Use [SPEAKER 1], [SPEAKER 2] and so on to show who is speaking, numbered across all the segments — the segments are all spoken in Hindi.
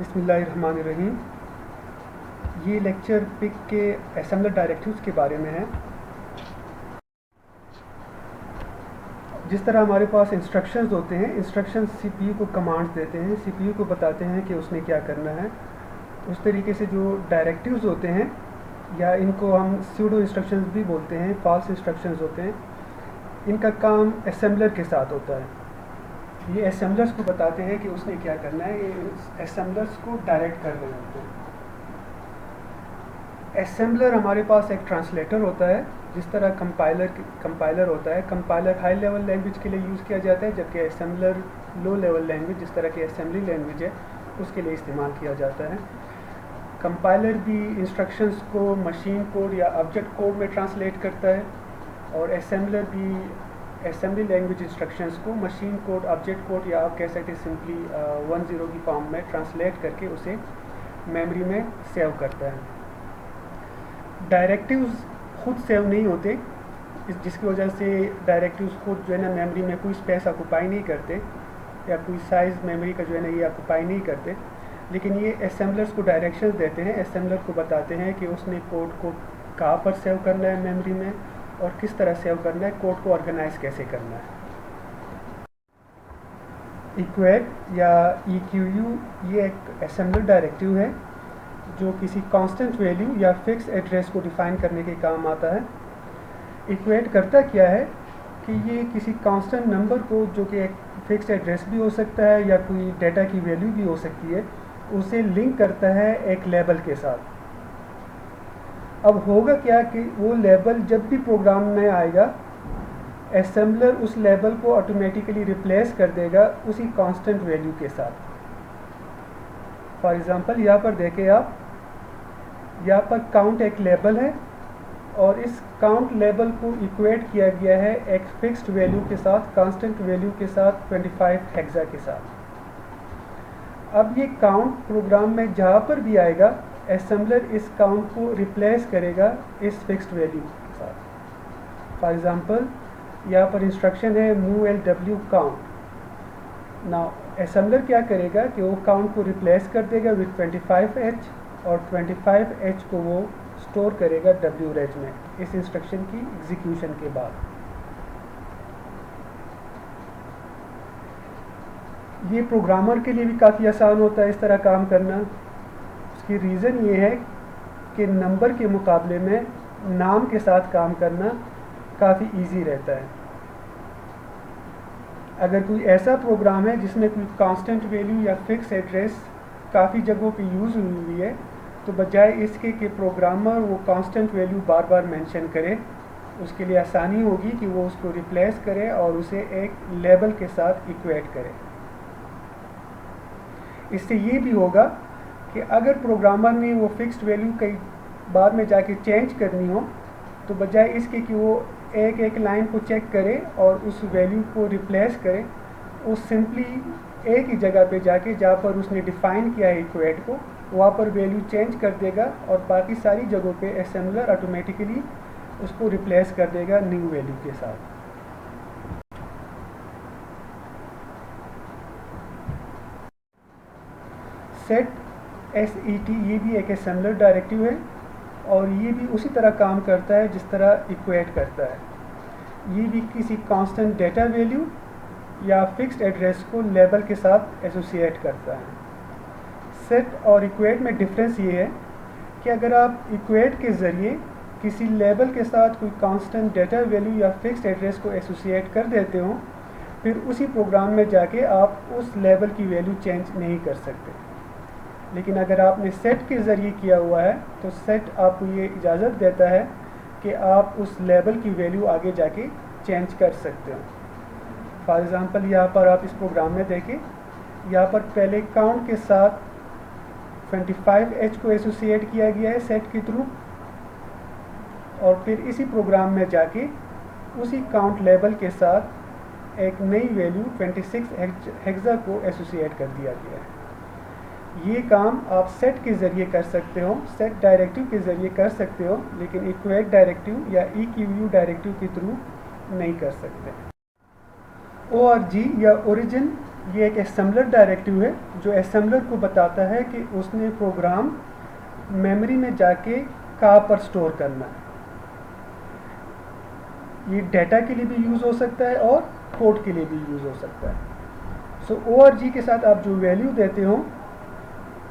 [SPEAKER 1] बिस्मिल्लाहिर्रहमानिर्रहीम। ये लेक्चर पिक के असेंबलर डायरेक्टिव्स के बारे में है। जिस तरह हमारे पास इंस्ट्रक्शंस होते हैं, इंस्ट्रक्शंस सीपीयू को कमांड्स देते हैं, सीपीयू को बताते हैं कि उसने क्या करना है। उस तरीके से जो डायरेक्टिव्स होते हैं, या इनको हम स्यूडो इंस्ट्रक्शंस भी बोलते हैं, फॉल्स इंस्ट्रक्शंस होते हैं, इनका काम असेंबलर के साथ होता है। ये असेंबलर्स को बताते हैं कि उसने क्या करना है, ये असेंबलर्स को डायरेक्ट कर रहे होते हैं। असेंबलर हमारे पास एक ट्रांसलेटर होता है, जिस तरह कंपाइलर होता है। कंपाइलर हाई लेवल लैंग्वेज के लिए यूज़ किया जाता है, जबकि असेंबलर लो लेवल लैंग्वेज, जिस तरह की असेंबली लैंग्वेज है, उसके लिए इस्तेमाल किया जाता है। कंपाइलर भी इंस्ट्रक्शंस को मशीन कोड या ऑब्जेक्ट कोड में ट्रांसलेट करता है, और असेंबलर भी असेंबली लैंग्वेज इंस्ट्रक्शंस को मशीन कोड, ऑब्जेक्ट कोड, या आप कह सकते हैं सिंपली 10 की फॉर्म में ट्रांसलेट करके उसे मेमोरी में सेव करता है। डायरेक्टिव्स खुद सेव नहीं होते, जिसकी वजह से डायरेक्टिव्स खुद जो है ना मेमोरी में कोई स्पेस ऑक्यूपाई नहीं करते, या कोई साइज़ मेमोरी का जो है ना ये ऑक्यूपाई नहीं करते। लेकिन ये असेंबलर्स को डायरेक्शंस देते हैं, असेंबलर को बताते हैं कि उसने कोड को कहाँ पर सेव करना है मेमोरी में, और किस तरह सेव करना है, कोड को ऑर्गेनाइज कैसे करना है। इक्वेट या EQU ये एक असेंबलर डायरेक्टिव है जो किसी कांस्टेंट वैल्यू या फिक्स एड्रेस को डिफाइन करने के काम आता है। इक्वेट करता क्या है कि ये किसी कांस्टेंट नंबर को, जो कि एक फिक्स एड्रेस भी हो सकता है या कोई डेटा की वैल्यू भी हो सकती है, उसे लिंक करता है एक लेबल के साथ। अब होगा क्या कि वो लेबल जब भी प्रोग्राम में आएगा, असेंबलर उस लेबल को ऑटोमेटिकली रिप्लेस कर देगा उसी कांस्टेंट वैल्यू के साथ। फॉर एग्जांपल यहाँ पर देखें आप, यहाँ पर काउंट एक लेबल है, और इस काउंट लेबल को इक्वेट किया गया है एक फिक्स्ड वैल्यू के साथ, कांस्टेंट वैल्यू के साथ, 25 हेक्सा के साथ। अब ये काउंट प्रोग्राम में जहाँ पर भी आएगा, असेंबलर इस काउंट को रिप्लेस करेगा इस फिक्स्ड वैल्यू के साथ। फॉर एग्जांपल यहाँ पर इंस्ट्रक्शन है move LW count. Now assembler क्या करेगा कि वो काउंट को रिप्लेस कर देगा विथ 25H, और 25H को वो स्टोर करेगा WREG में इस इंस्ट्रक्शन की एग्जीक्यूशन के बाद। ये प्रोग्रामर के लिए भी काफ़ी आसान होता है इस तरह काम करना। उसकी रीज़न ये है कि नंबर के मुकाबले में नाम के साथ काम करना काफ़ी इजी रहता है। अगर कोई ऐसा प्रोग्राम है जिसमें कोई कांस्टेंट वैल्यू या फिक्स एड्रेस काफ़ी जगहों पे यूज़ हुई है, तो बजाय इसके कि प्रोग्रामर वो कांस्टेंट वैल्यू बार बार मेंशन करे, उसके लिए आसानी होगी कि वो उसको रिप्लेस करे और उसे एक लेबल के साथ इक्वेट करे। इससे ये भी होगा कि अगर प्रोग्रामर ने वो फिक्स्ड वैल्यू कई बाद में जाके चेंज करनी हो, तो बजाय इसके कि वो एक एक लाइन को चेक करे और उस वैल्यू को रिप्लेस करे, वो सिंपली एक ही जगह पे जाके जहाँ पर उसने डिफ़ाइन किया है इक्वेट को, वहाँ पर वैल्यू चेंज कर देगा, और बाकी सारी जगहों पे असेंबलर ऑटोमेटिकली उसको रिप्लेस कर देगा न्यू वैल्यू के साथ। सेट SET ये भी एक असेंबलर डायरेक्टिव है, और ये भी उसी तरह काम करता है जिस तरह इक्वेट करता है। ये भी किसी कांस्टेंट डेटा वैल्यू या फिक्स्ड एड्रेस को लेबल के साथ एसोसिएट करता है। सेट और इक्वेट में डिफरेंस ये है कि अगर आप इक्वेट के ज़रिए किसी लेबल के साथ कोई कांस्टेंट डेटा वैल्यू या फिक्स्ड एड्रेस को एसोसिएट कर देते हो, फिर उसी प्रोग्राम में जाके आप उस लेबल की वैल्यू चेंज नहीं कर सकते। लेकिन अगर आपने सेट के ज़रिए किया हुआ है, तो सेट आपको ये इजाज़त देता है कि आप उस लेबल की वैल्यू आगे जाके चेंज कर सकते हो। फॉर एग्ज़ाम्पल यहाँ पर आप इस प्रोग्राम में देखें, यहाँ पर पहले काउंट के साथ 25H को एसोसिएट किया गया है सेट के थ्रू, और फिर इसी प्रोग्राम में जाके उसी काउंट लेबल के साथ एक नई वैल्यू 26 हेक्सा को एसोसिएट कर दिया गया है। ये काम आप सेट के ज़रिए कर सकते हो, सेट डायरेक्टिव के ज़रिए कर सकते हो, लेकिन इक्वेट डायरेक्टिव या EQU डायरेक्टिव के थ्रू नहीं कर सकते। ORG या ओरिजिन ये एक असेंबलर डायरेक्टिव है जो असेंबलर को बताता है कि उसने प्रोग्राम मेमोरी में जाके कहाँ पर स्टोर करना है। ये डाटा के लिए भी यूज़ हो सकता है और कोड के लिए भी यूज़ हो सकता है। सो ORG के साथ आप जो वैल्यू देते हो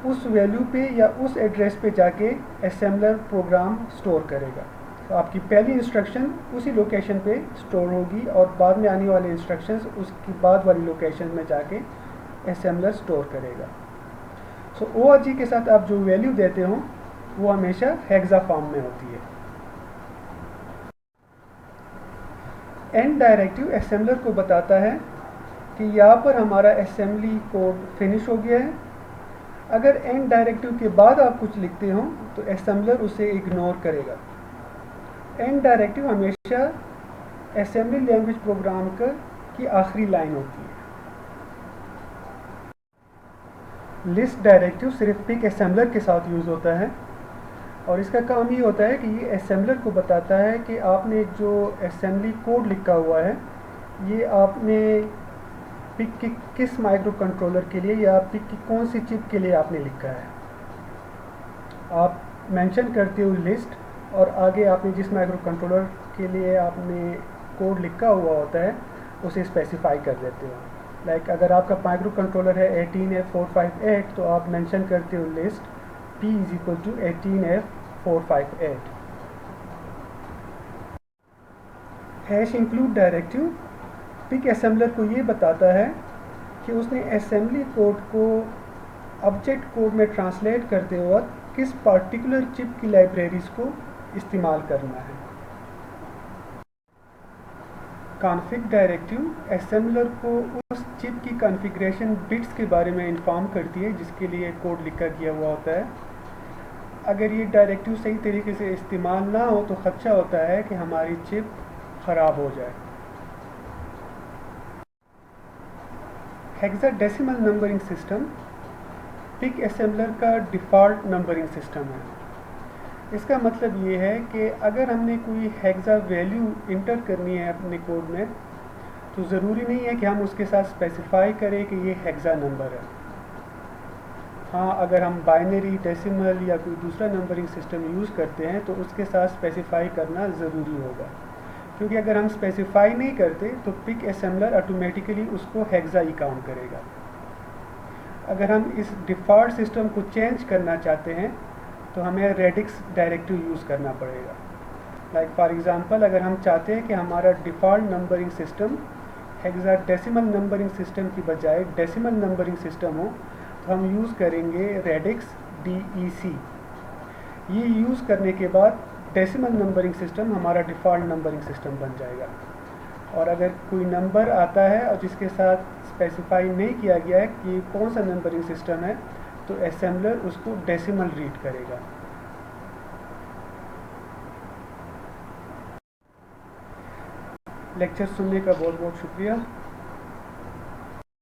[SPEAKER 1] उस वैल्यू पे या उस एड्रेस पे जाके असेंबलर प्रोग्राम स्टोर करेगा। तो आपकी पहली इंस्ट्रक्शन उसी लोकेशन पे स्टोर होगी और बाद में आने वाले इंस्ट्रक्शंस उसकी बाद वाली लोकेशन में जाके असेंबलर स्टोर करेगा। सो ORG के साथ आप जो वैल्यू देते हो वो हमेशा हेक्सा फॉर्म में होती है। एंड डायरेक्टिव असेंबलर को बताता है कि यहाँ पर हमारा असेंबली कोड फिनिश हो गया है। अगर एंड डायरेक्टिव के बाद आप कुछ लिखते हो तो असेंबलर उसे इग्नोर करेगा। एंड डायरेक्टिव हमेशा असेंबली लैंग्वेज प्रोग्राम की आखिरी लाइन होती है। लिस्ट डायरेक्टिव सिर्फ पिक असेंबलर के साथ यूज़ होता है और इसका काम ये होता है कि ये असेंबलर को बताता है कि आपने जो असेंबली कोड लिखा हुआ है ये आपने पिक की किस माइक्रो कंट्रोलर के लिए या पिक की कौन सी चिप के लिए आपने लिखा है। आप मेंशन करते हो लिस्ट और आगे आपने जिस माइक्रो कंट्रोलर के लिए आपने कोड लिखा हुआ होता है उसे स्पेसिफाई कर देते हो। लाइक अगर आपका माइक्रो कंट्रोलर है 18F458 तो आप मेंशन करते हो list P = 18F458। Hash include directive PIC assembler को ये बताता है कि उसने असेंबली कोड को ऑब्जेक्ट कोड में ट्रांसलेट करते वक्त किस पार्टिकुलर चिप की लाइब्रेरीज को इस्तेमाल करना है। कॉन्फ़िग डायरेक्टिव असेंबलर को उस चिप की कॉन्फ़िगरेशन बिट्स के बारे में इंफॉर्म करती है जिसके लिए कोड लिखा गया हुआ होता है। अगर ये डायरेक्टिव सही तरीके से इस्तेमाल ना हो तो खदशा होता है कि हमारी चिप ख़राब हो जाए। Hexadecimal numbering system PIC assembler का डिफ़ॉल्ट नंबरिंग सिस्टम है। इसका मतलब ये है कि अगर हमने कोई हेक्सा वैल्यू इंटर करनी है अपने कोड में तो ज़रूरी नहीं है कि हम उसके साथ स्पेसिफाई करें कि ये हेक्सा नंबर है। हाँ, अगर हम बाइनरी, डेसिमल या कोई दूसरा नंबरिंग सिस्टम यूज़ करते हैं तो उसके साथ स्पेसिफाई करना ज़रूरी होगा, क्योंकि अगर हम स्पेसिफाई नहीं करते तो पिक असेंबलर ऑटोमेटिकली उसको हेक्सा ही काउंट करेगा। अगर हम इस डिफ़ॉल्ट सिस्टम को चेंज करना चाहते हैं तो हमें रेडिक्स डायरेक्टिव यूज़ करना पड़ेगा। लाइक फॉर एग्ज़ाम्पल, अगर हम चाहते हैं कि हमारा default numbering system hexadecimal numbering system की बजाय डेसिमल नंबरिंग सिस्टम हो तो हम यूज़ करेंगे रेडिक्स DEC। ये यूज़ करने के बाद डेसिमल नंबरिंग सिस्टम हमारा डिफ़ॉल्ट नंबरिंग सिस्टम बन जाएगा। और अगर कोई नंबर आता है और जिसके साथ स्पेसिफाई नहीं किया गया है कि कौन सा नंबरिंग सिस्टम है तो असेंबलर उसको डेसिमल रीड करेगा। लेक्चर सुनने का बहुत बहुत शुक्रिया।